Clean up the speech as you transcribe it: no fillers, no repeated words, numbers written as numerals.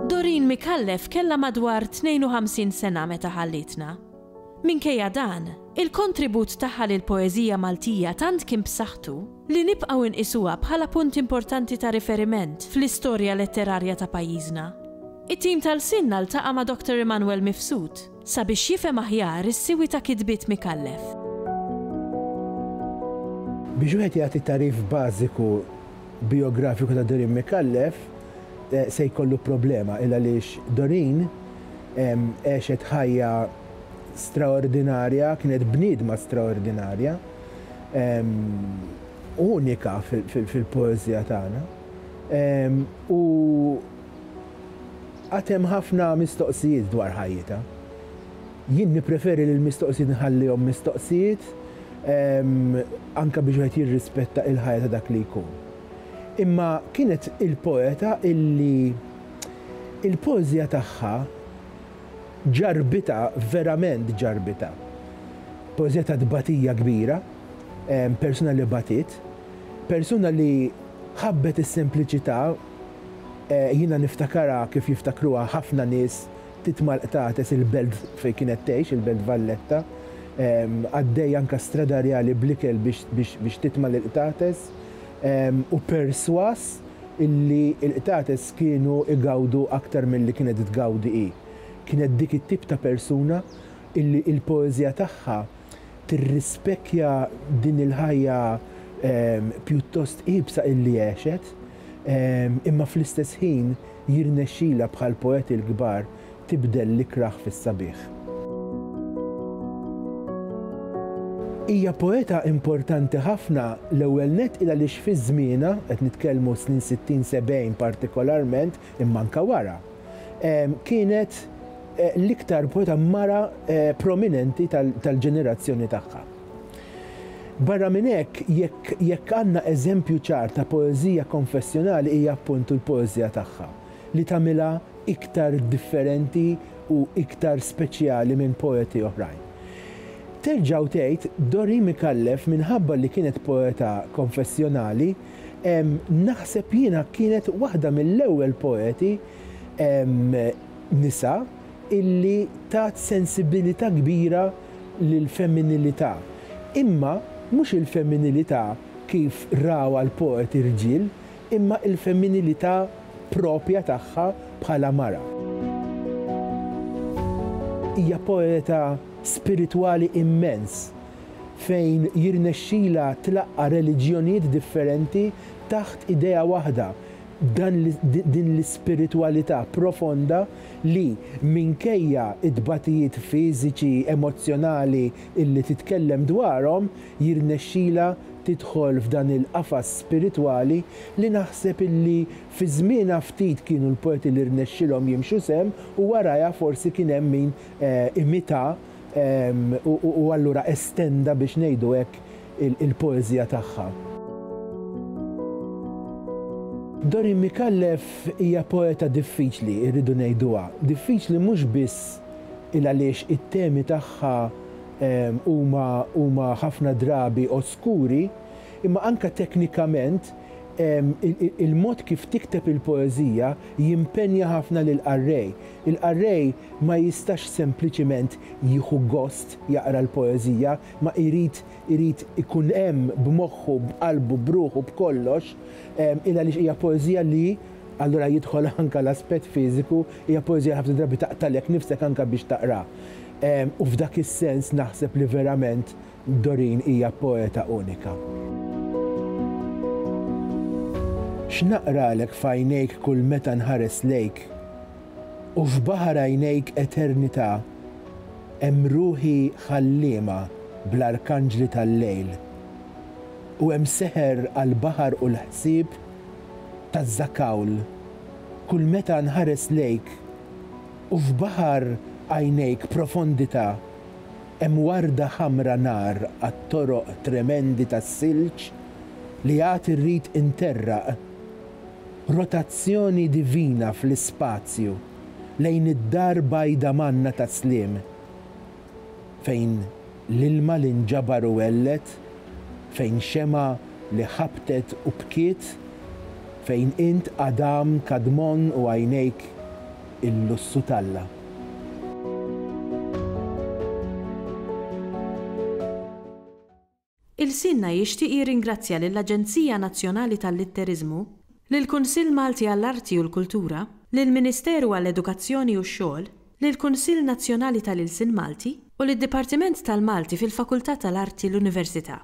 Doreen Mikallef kellha madwar 52 sena meta ħallitna. Minkejja dan, il-kontribut tagħha lill-poeżija Maltija tant kien b'saħħtu li nibqgħu inqisuha bħala punt importanti ta' riferiment fl-istorja letterarja ta' pajjiżna. It-tim tal-Sinna ltaqa' ma' Dr. Emanuel Mifsud sabiex jifhem aħjar is-siwi ta' kitbiet Mikallef. Biex wieħed jagħti tarif bażiku biografiku ta' Doreen Mikallef se jkollu problema għaliex Doreen għexet ħajja straordinarja, kienet bniedma straordinarja, unika fil-poezija tagħna. U għatem ħafna mistoqsijiet dwar ħajjita. Jien nippreferi li l-mistoqsijiet nħallihom mistoqsijiet anke biex wieħed jirrispetta il-ħajja ta' dak li jkun. Imma kienet il-poeta illi il-poezija tagħha ġarbita, verament ġarbita. Poezija ta' dbatija kbira, persuna li batit, persuna li ħabbet is-sempliċità, jiena niftakara kif jiftakruha ħafna nies titmal qtates il-belt fejn kienet tgħix, il-belt Valletta, għaddej anke stradarjali bl-ikel biex titmal il-qtates, u perswas illi il-qtates kienu igawdu aktar milli kienet tgawdi hi. Kienet dik it-tip ta' persuna illi il-poezija tagħha tirrispekkja din il-ħajja pjuttost ibsa illi għexet, imma fl-istess ħin jirnexxila bħal poeti l-kbar tibdel l-ikraħ fis-sabiħ. Hija poeta importanti ħafna l-ewwel nett għaliex fi żmienha qed nitkellmu snin 60-70 partikolarment imma anke wara. Kienet l-iktar poeta mara prominenti tal-ġenerazzjoni tagħha. Barra minn hekk, jekk għandna eżempju ċar ta' poeżija konfessjonali hija appuntu l-poeżija tagħha li tagħmilha iktar differenti u iktar speċjali minn poeti oħrajn. Terġaw tgħid Doreen Mikallef minħabba li kienet poeta konfessjonali, naħseb jiena kienet waħda mill-ewwel poeti nisa illi tat sensibilità kbira lill-femminilità. Imma mhux il-femminilità kif rawa l-poeti irġiel, imma il-femminilità propja tagħha bħala mara. Hija poeta spiritwali immens fejn jirnexxila tlaqqa reliġjonijiet differenti taħt idea waħda, din l-ispiritwalità profonda li minkejja id-dbatijiet fiżiċi, emozjonali illi titkellem dwarhom jirnexxila tidħol f'dan il-qafas spiritwali li naħseb illi fi żmienha ftit kienu l-poeti li rnexxilhom jimxu sem u warajha forsi kien hemm min imita u allura estenda biex ngħidu hekk il-poeżija tagħha. Doreen Mikallef hija poeta diffiċli, irridu ngħiduha. Diffiċli mhux biss għaliex it-temi tagħha huma ħafna drabi oskuri, imma anke teknikament il-mod kif tikteb il-poeżija jimpenja ħafna lill-qarrej. Il-qarrej ma jistax sempliċiment jieħu gost jaqra l-poeżija, ma jrid ikun hemm b'moħħu, b'qalbu, b'ruħu, b'kollox, għaliex hija poeżija li allura jidħol anke l-aspett fiżiku, hija poeżija ħafna drabi taqtalek nifsek anke biex taqra. U f'dak is-sens naħseb li verament Doreen hija poeta unika. X'naqralek f'għajnejk kull meta nħares lejk u f'baħar għajnejk eternità hemm ruħi ħalliema bl-arkanġli tal-lejl u hemm seħer għall-baħar u l-ħsieb taż-żakawl kull meta nħares lejk u f'baħar għajnejk profondità hemm warda ħamra nar għat-toroq tremendi tas-silġ li għad irrid interraq rotazzjoni divina fl-ispazju lejn id-dar bajda manna ta' Slim, fejn l-ilma li nġabar u wellet, fejn xema li ħabtet u bkiet, fejn int Adam kadmon u għajnejk il-lussu talla. Il-Sinna jixtieq jirringrazzja lill-Aġenzija Nazzjonali tal-Litterizmu, lill-Kunsill Malti għall-Arti u l-Kultura, lill-Ministeru għall-Edukazzjoni u x-Xogħol, lill-Kunsill Nazzjonali tal-Ilsien Malti u lid-Dipartiment tal-Malti fil-Fakultà tal-Arti l-Università.